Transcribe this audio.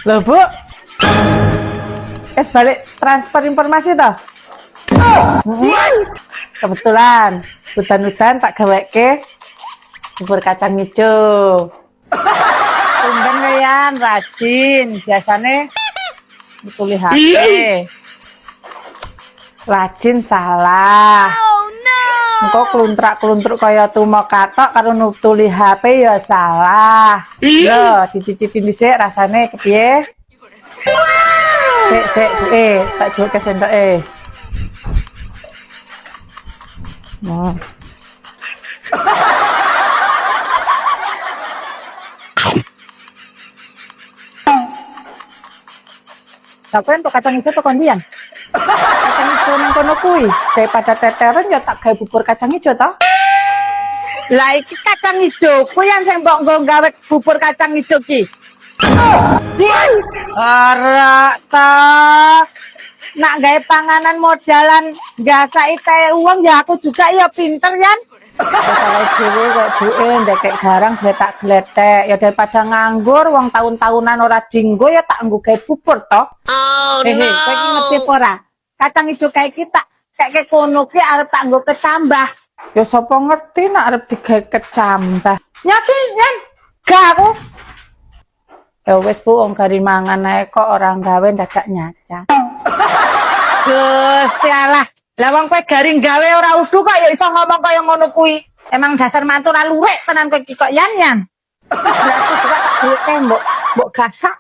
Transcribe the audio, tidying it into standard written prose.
Loh, Bu. Balik transfer informasi toh? Kebetulan hutan-hutan tak gaweke bubur kacang hijau. Tumben kalian rajin, biasanya tulis HP. Rajin salah. Engko kluntrak-kluntruk kaya tumo katok karo nutuli HP ya salah. Lho, dicicipin dhisik rasane kepiye? Sik, tak jupuk ke sendoke. Tapi untuk kacang hijau tuh kondian. Kacang hijau nang kono kuwi, daripada teteran ya tak gawe bubur kacang hijau toh. Lah iki kacang hijau kuwi yang sing mbok nggo gawe bubur kacang hijau ki. Ora ta. Nak gawe panganan modalan ngasaki teh uang ya aku juga ya pinter yan. Salah dhewe kok duwe ndekek barang gletak-gletek ya daripada nganggur wong tahun-tahunan ora dinggo ya tak nggo gawe bubur toh. Oh no. Kowe iki ngerti apa ora? Kacang ijo kae kita kayak kono ki arep tak nggo kecambah. Ya sapa ngerti nak arep digawe kecambah. Nyaki nyen. Gak aku. Ya wis Bu wong gari mangan ae kok orang gawe dadak nyaca. Gusti Allah. Lah wong kowe garing gawe ora udu kok ya iso ngomong kaya ngono kuwi. Emang dasar mantu ra luwek tenan kowe iki kok yan-yan. Berarti juga tak duwe mbok gasak.